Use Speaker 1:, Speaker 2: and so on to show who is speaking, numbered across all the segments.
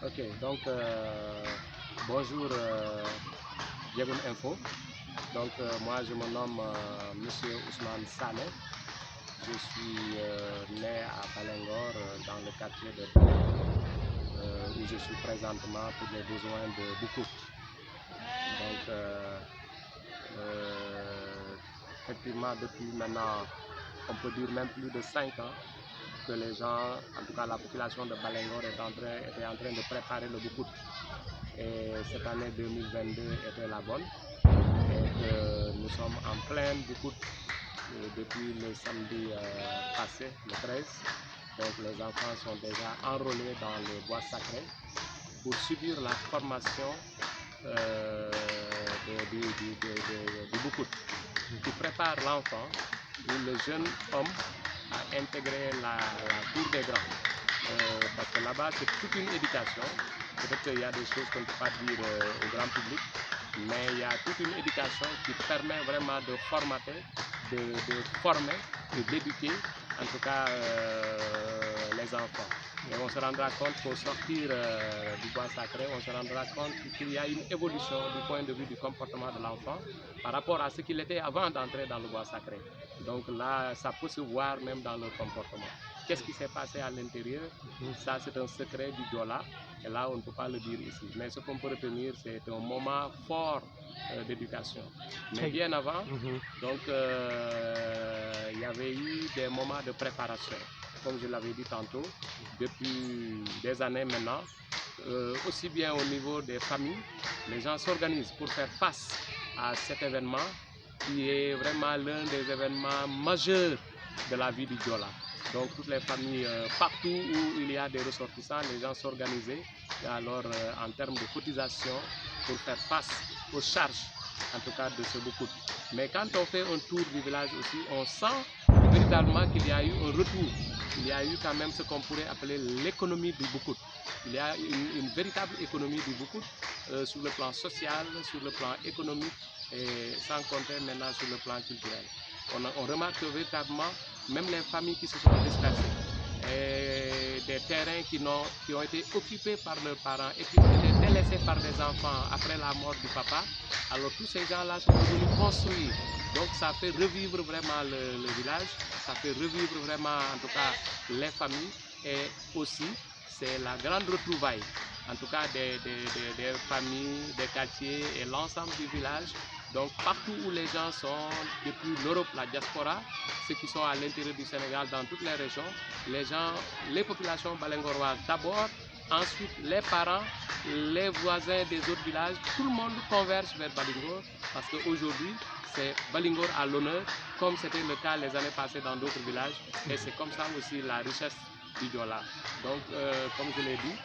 Speaker 1: Ok, donc bonjour Yegun Info. Donc moi je me nomme Monsieur Ousmane Sané. Je suis né à Balengor dans le quartier de où je suis présentement pour les besoins de beaucoup. Donc effectivement depuis maintenant on peut dire même plus de 5 ans que les gens, en tout cas la population de Balengor était en train de préparer le Boucout. Et cette année 2022 était la bonne et que nous sommes en pleine Boucout depuis le samedi passé, le 13. Donc les enfants sont déjà enrôlés dans les bois sacrés pour subir la formation du Boucout qui prépare l'enfant ou le jeune homme à intégrer la cour des grands. Parce que là-bas c'est toute une éducation. Peut-être qu'il y a des choses qu'on ne peut pas dire au grand public, mais il y a toute une éducation qui permet vraiment de formater, de former et d'éduquer en tout cas les enfants. Et on se rendra compte qu'au sortir du bois sacré, on se rendra compte qu'il y a une évolution du point de vue du comportement de l'enfant par rapport à ce qu'il était avant d'entrer dans le bois sacré. Donc là, ça peut se voir même dans le comportement. Qu'est-ce qui s'est passé à l'intérieur? Ça, c'est un secret du Diola. Et là, on ne peut pas le dire ici. Mais ce qu'on peut retenir, c'est un moment fort d'éducation. Mais bien avant, donc, il y avait eu des moments de préparation. Comme je l'avais dit tantôt, depuis des années maintenant, aussi bien au niveau des familles, les gens s'organisent pour faire face à cet événement qui est vraiment l'un des événements majeurs de la vie du Diola. Donc toutes les familles, partout où il y a des ressortissants, les gens s'organisaient alors en termes de cotisation pour faire face aux charges, en tout cas de ce Boucout. Mais quand on fait un tour du village aussi, on sent véritablement qu'il y a eu un retour. Il y a eu quand même ce qu'on pourrait appeler l'économie du Boucout. Il y a une véritable économie du Boucout sur le plan social, sur le plan économique et sans compter maintenant sur le plan culturel. On remarque que véritablement, même les familles qui se sont dispersées, et des terrains qui ont été occupés par leurs parents et qui ont été délaissés par des enfants après la mort du papa, alors tous ces gens-là sont venus construire. Donc ça fait revivre vraiment le village, ça fait revivre vraiment en tout cas les familles et aussi c'est la grande retrouvaille en tout cas des familles, des quartiers et l'ensemble du village. Donc partout où les gens sont, depuis l'Europe, la diaspora, ceux qui sont à l'intérieur du Sénégal, dans toutes les régions, les gens, les populations balengoroises d'abord, ensuite les parents, les voisins des autres villages, tout le monde converge vers Balingor parce qu'aujourd'hui, c'est Balingor à l'honneur, comme c'était le cas les années passées dans d'autres villages. Et c'est comme ça aussi la richesse du Diola. Donc, comme je l'ai dit,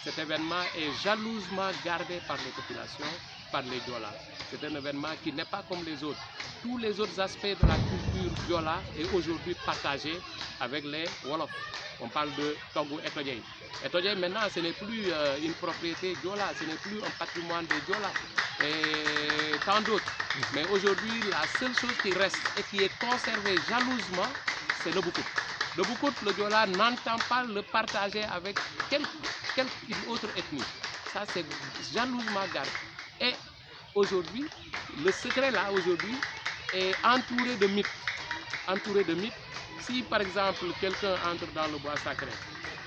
Speaker 1: cet événement est jalousement gardé par les populations, par les Diola. C'est un événement qui n'est pas comme les autres. Tous les autres aspects de la culture Diola est aujourd'hui partagé avec les Wolofs. On parle de Togo et Todjei. Et Todjei maintenant ce n'est plus une propriété Diola, ce n'est plus un patrimoine des Diola et tant d'autres. Mais aujourd'hui la seule chose qui reste et qui est conservée jalousement, c'est le Boucout. Le Boucout, le Diola n'entend pas le partager avec quelque autre ethnie. Ça c'est jalousement gardé. Et aujourd'hui, le secret là aujourd'hui est entouré de mythes. Entouré de mythes. Si par exemple quelqu'un entre dans le bois sacré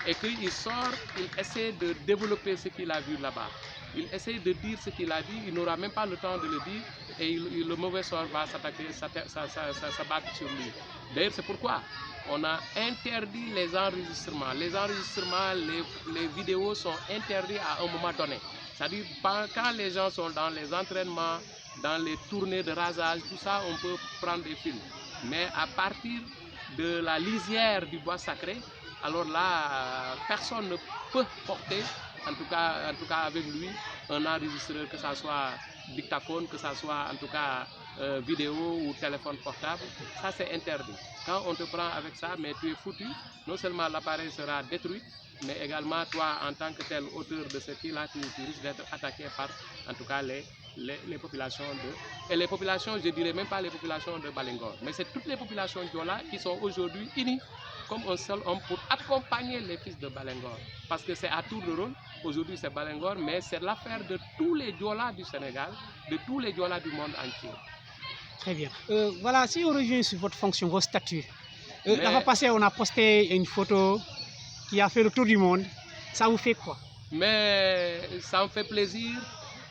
Speaker 1: et qu'il sort, il essaie de développer ce qu'il a vu là-bas. Il essaie de dire ce qu'il a dit, il n'aura même pas le temps de le dire et le mauvais sort va s'abattre sur lui. D'ailleurs c'est pourquoi on a interdit les enregistrements. Les enregistrements, les vidéos sont interdites à un moment donné. C'est-à-dire quand les gens sont dans les entraînements, dans les tournées de rasage, tout ça, on peut prendre des films. Mais à partir de la lisière du bois sacré, alors là, personne ne peut porter, en tout cas avec lui, un enregistreur, que ce soit dictaphone, que ce soit en tout cas vidéo ou téléphone portable. Ça c'est interdit. Quand on te prend avec ça, mais tu es foutu, non seulement l'appareil sera détruit, mais également toi en tant que tel auteur de ce qui-là, tu risques d'être attaqué par en tout cas les les populations de... Et les populations, je ne dirais même pas les populations de Balengor, mais c'est toutes les populations Diola qui sont aujourd'hui unies comme un seul homme pour accompagner les fils de Balengor. Parce que c'est à tour de rôle, aujourd'hui c'est Balengor, mais c'est l'affaire de tous les Diola du Sénégal, de tous les Diola du monde entier.
Speaker 2: Très bien. Voilà, si on revient sur votre fonction, vos statuts. La fois passée, on a posté une photo qui a fait le tour du monde. Ça vous fait quoi?
Speaker 1: Mais ça me fait plaisir,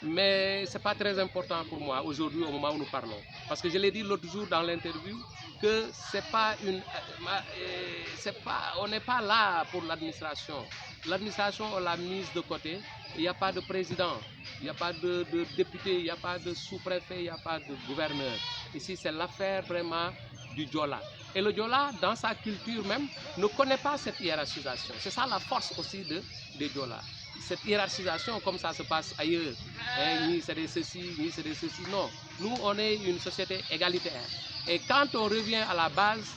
Speaker 1: mais ce n'est pas très important pour moi aujourd'hui au moment où nous parlons. Parce que je l'ai dit l'autre jour dans l'interview que c'est pas une, on n'est pas là pour l'administration. L'administration, on l'a mise de côté. Il n'y a pas de président, il n'y a pas de député, il n'y a pas de sous-préfet, il n'y a pas de gouverneur. Ici, c'est l'affaire vraiment du Diola. Et le Diola, dans sa culture même, ne connaît pas cette hiérarchisation. C'est ça la force aussi des Diola. Cette hiérarchisation, comme ça se passe ailleurs, ni c'est des ceci, ni c'est des ceci, non. Nous, on est une société égalitaire. Et quand on revient à la base,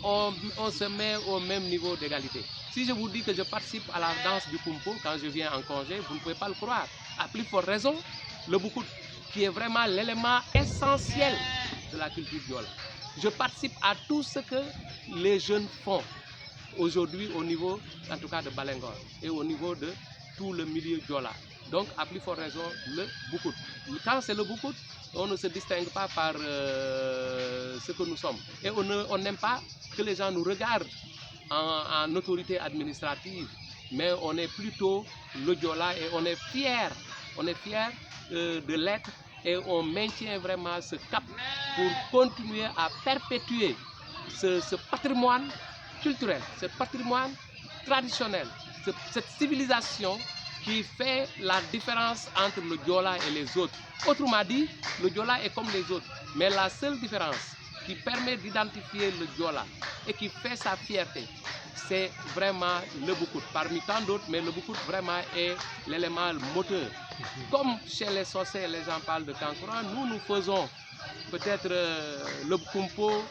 Speaker 1: on se met au même niveau d'égalité. Si je vous dis que je participe à la danse du Kumpo quand je viens en congé, vous ne pouvez pas le croire. À plus forte raison, le Boukout, qui est vraiment l'élément essentiel de la culture Diola. Je participe à tout ce que les jeunes font aujourd'hui au niveau, en tout cas, de Balengor et au niveau de tout le milieu Diola. Donc, à plus forte raison, le Boukout. Quand c'est le Boukout, on ne se distingue pas par ce que nous sommes. Et on n'aime pas que les gens nous regardent en autorité administrative, mais on est plutôt le Diola et on est fiers de l'être et on maintient vraiment ce cap pour continuer à perpétuer ce patrimoine culturel, ce patrimoine traditionnel, cette civilisation qui fait la différence entre le Diola et les autres. Autrement dit, le Diola est comme les autres, mais la seule différence qui permet d'identifier le Diola et qui fait sa fierté, c'est vraiment le Boukout. Parmi tant d'autres, mais le Boukout vraiment est l'élément moteur. Comme chez les sorciers, les gens parlent de Kankourang, nous faisons peut-être le Kumpo,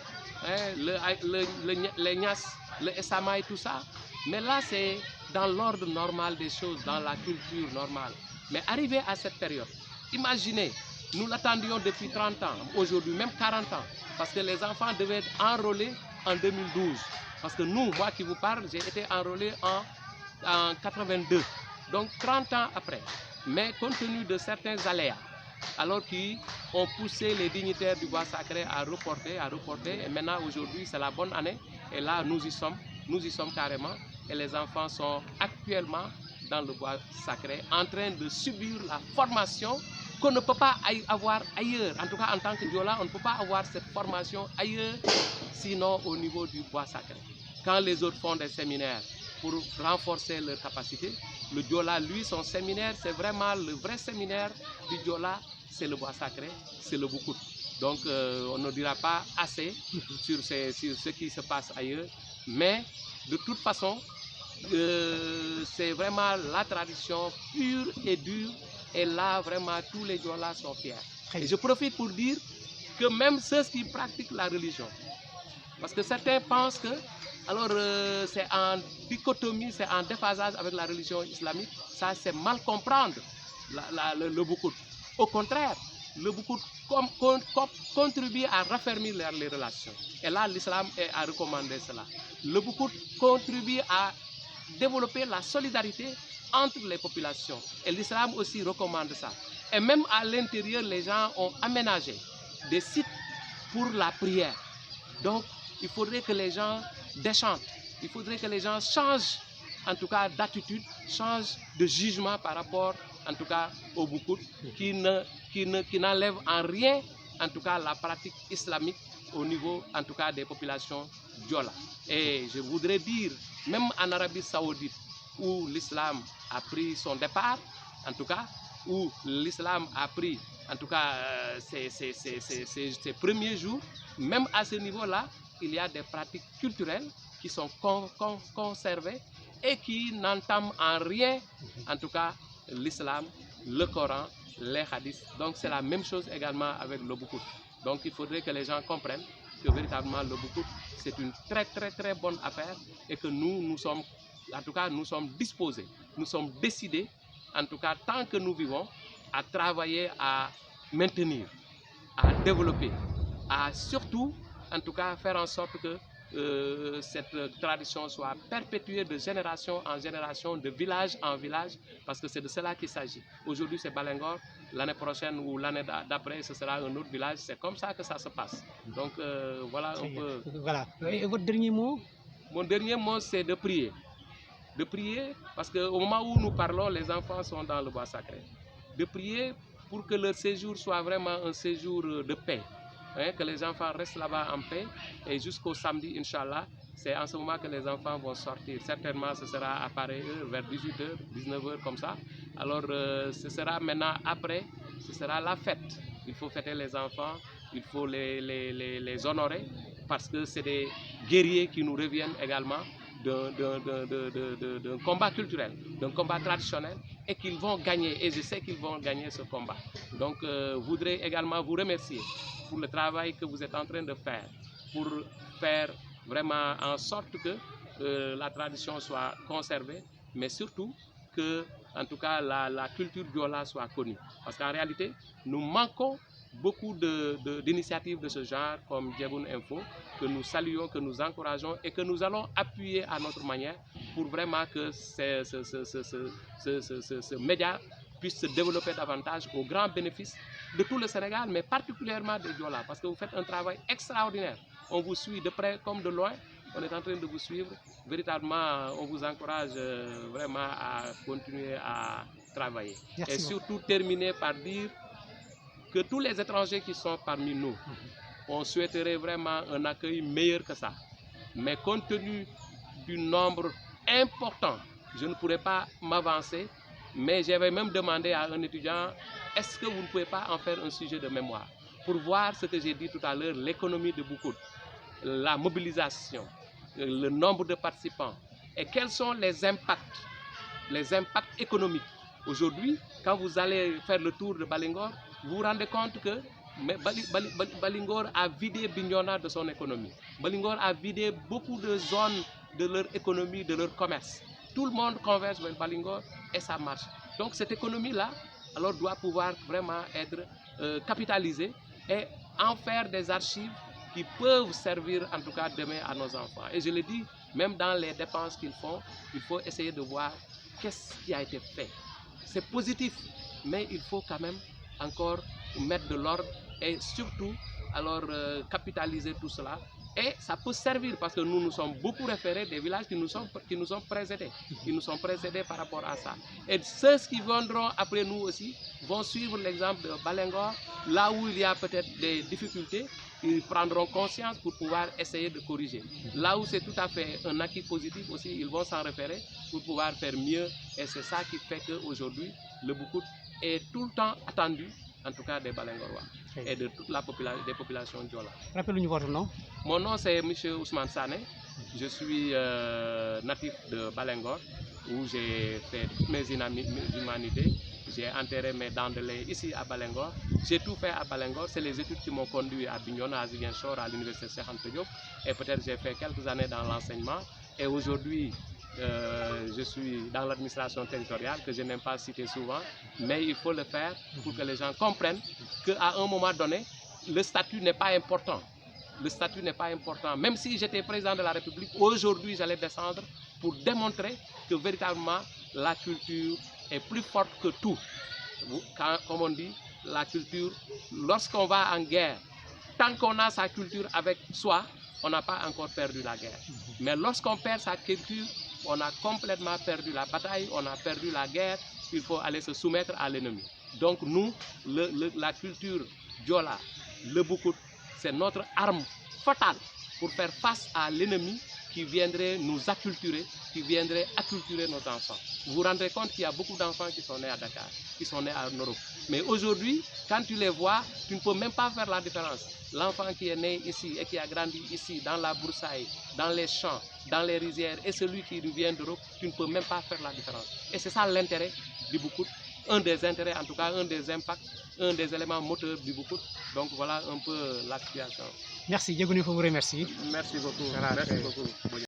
Speaker 1: le Nias, le Esama et tout ça. Mais là, c'est dans l'ordre normal des choses, dans la culture normale. Mais arrivé à cette période, imaginez, nous l'attendions depuis 30 ans, aujourd'hui même 40 ans, parce que les enfants devaient être enrôlés en 2012. Parce que nous, moi qui vous parle, j'ai été enrôlé en 82, donc 30 ans après. Mais compte tenu de certains aléas, alors qu'ils ont poussé les dignitaires du bois sacré à reporter, et maintenant aujourd'hui c'est la bonne année, et là nous y sommes carrément, et les enfants sont actuellement dans le bois sacré en train de subir la formation qu'on ne peut pas avoir ailleurs. En tout cas, en tant que Diola, on ne peut pas avoir cette formation ailleurs, sinon au niveau du bois sacré. Quand les autres font des séminaires pour renforcer leur capacité, le Diola, lui, son séminaire, c'est vraiment le vrai séminaire du Diola, c'est le bois sacré, c'est le Boukout. Donc, on ne dira pas assez sur ce qui se passe ailleurs, mais de toute façon, c'est vraiment la tradition pure et dure, et là, vraiment, tous les Diola sont fiers. Et je profite pour dire que même ceux qui pratiquent la religion, parce que certains pensent que alors c'est en dichotomie, c'est en déphasage avec la religion islamique, ça c'est mal comprendre le Boukout. Au contraire, le Boukout contribue à raffermir les relations. Et là, l'islam a recommandé cela. Le Boukout contribue à développer la solidarité entre les populations. Et l'islam aussi recommande ça. Et même à l'intérieur, les gens ont aménagé des sites pour la prière. Donc, il faudrait que les gens déchantent. Il faudrait que les gens changent, en tout cas, d'attitude, changent de jugement par rapport, en tout cas, au Boukout, qui n'enlève en rien, en tout cas, la pratique islamique au niveau, en tout cas, des populations Diola. Et je voudrais dire, même en Arabie Saoudite, où l'islam a pris son départ, en tout cas, où l'islam a pris, en tout cas, ses premiers jours, même à ce niveau-là, il y a des pratiques culturelles qui sont conservées et qui n'entament en rien, en tout cas, l'islam, le Coran, les hadiths. Donc c'est la même chose également avec le Boukout. Donc il faudrait que les gens comprennent que véritablement le Boukout, c'est une très bonne affaire et que nous sommes, en tout cas, nous sommes disposés, nous sommes décidés, en tout cas, tant que nous vivons, à travailler à maintenir, à développer, à surtout, en tout cas, faire en sorte que cette tradition soit perpétuée de génération en génération, de village en village, parce que c'est de cela qu'il s'agit. Aujourd'hui, c'est Balengor, l'année prochaine ou l'année d'après, ce sera un autre village. C'est comme ça que ça se passe. Donc, voilà un peu.
Speaker 2: Voilà. Et votre dernier mot?
Speaker 1: Mon dernier mot, c'est de prier. De prier, parce qu'au moment où nous parlons, les enfants sont dans le bois sacré. De prier pour que leur séjour soit vraiment un séjour de paix. Hein, que les enfants restent là-bas en paix. Et jusqu'au samedi, Inch'Allah, c'est en ce moment que les enfants vont sortir. Certainement, ce sera à pareille heure, vers 18h, 19h, comme ça. Alors, ce sera maintenant après, ce sera la fête. Il faut fêter les enfants, il faut les honorer, parce que c'est des guerriers qui nous reviennent également d'un combat culturel, d'un combat traditionnel, et qu'ils vont gagner, et je sais qu'ils vont gagner ce combat. Donc, je voudrais également vous remercier pour le travail que vous êtes en train de faire, pour faire vraiment en sorte que la tradition soit conservée, mais surtout que, en tout cas, la culture Diola soit connue. Parce qu'en réalité, nous manquons beaucoup d'initiatives de ce genre, comme Diegoun Info, que nous saluons, que nous encourageons et que nous allons appuyer à notre manière pour vraiment que ce média puisse se développer davantage au grand bénéfice de tout le Sénégal, mais particulièrement des Diola, parce que vous faites un travail extraordinaire. On vous suit de près comme de loin, on est en train de vous suivre. Véritablement, on vous encourage vraiment à continuer à travailler.
Speaker 2: Merci
Speaker 1: et surtout terminer par dire que tous les étrangers qui sont parmi nous, on souhaiterait vraiment un accueil meilleur que ça. Mais compte tenu du nombre important, je ne pourrais pas m'avancer, mais j'avais même demandé à un étudiant, est-ce que vous ne pouvez pas en faire un sujet de mémoire pour voir ce que j'ai dit tout à l'heure, l'économie de Boukout, la mobilisation, le nombre de participants et quels sont les impacts économiques. Aujourd'hui, quand vous allez faire le tour de Balengor, vous vous rendez compte que Balingor a vidé Bignona de son économie. Balingor a vidé beaucoup de zones de leur économie, de leur commerce. Tout le monde converge vers Balingor et ça marche. Donc cette économie-là alors doit pouvoir vraiment être capitalisée et en faire des archives qui peuvent servir en tout cas demain à nos enfants. Et je le dis, même dans les dépenses qu'ils font, il faut essayer de voir qu'est-ce qui a été fait. C'est positif, mais il faut quand même encore mettre de l'ordre et surtout alors capitaliser tout cela. Et ça peut servir parce que nous nous sommes beaucoup référés des villages qui nous ont précédés. Ils nous sont précédés par rapport à ça. Et ceux qui viendront après nous aussi vont suivre l'exemple de Balengor. Là où il y a peut-être des difficultés, ils prendront conscience pour pouvoir essayer de corriger. Là où c'est tout à fait un acquis positif aussi, ils vont s'en référer pour pouvoir faire mieux. Et c'est ça qui fait qu'aujourd'hui, le Boukout est tout le temps attendu, en tout cas des Balengorois et de toute la population Diola.
Speaker 2: Rappelez-nous votre nom.
Speaker 1: Mon nom c'est M. Ousmane Sané. Je suis natif de Balengor où j'ai fait toutes mes humanités. J'ai enterré mes dents de lait ici à Balengor. J'ai tout fait à Balengor. C'est les études qui m'ont conduit à Bignona, à Ziguinchor, à l'université Cheikh Anta Diop. Et peut-être j'ai fait quelques années dans l'enseignement. Et aujourd'hui, je suis dans l'administration territoriale, que je n'aime pas citer souvent, mais il faut le faire pour que les gens comprennent qu'à un moment donné, le statut n'est pas important. Le statut n'est pas important. Même si j'étais président de la République, aujourd'hui j'allais descendre pour démontrer que véritablement la culture est plus forte que tout. Comme on dit, la culture, lorsqu'on va en guerre, tant qu'on a sa culture avec soi, on n'a pas encore perdu la guerre. Mais lorsqu'on perd sa culture, on a complètement perdu la bataille, on a perdu la guerre, il faut aller se soumettre à l'ennemi. Donc nous, la culture Diola, le Boukout, c'est notre arme fatale pour faire face à l'ennemi qui viendrait nous acculturer, qui viendrait acculturer nos enfants. Vous vous rendrez compte qu'il y a beaucoup d'enfants qui sont nés à Dakar, qui sont nés en Europe. Mais aujourd'hui, quand tu les vois, tu ne peux même pas faire la différence. L'enfant qui est né ici et qui a grandi ici, dans la broussaille, dans les champs, dans les rizières, et celui qui vient d'Europe, tu ne peux même pas faire la différence. Et c'est ça l'intérêt du Boukout, un des intérêts, en tout cas un des impacts, un des éléments moteurs du Boukout. Donc voilà un peu la situation.
Speaker 2: Merci, Diegoun Info vous remercie.
Speaker 1: Merci beaucoup.
Speaker 2: Voilà,
Speaker 1: merci beaucoup.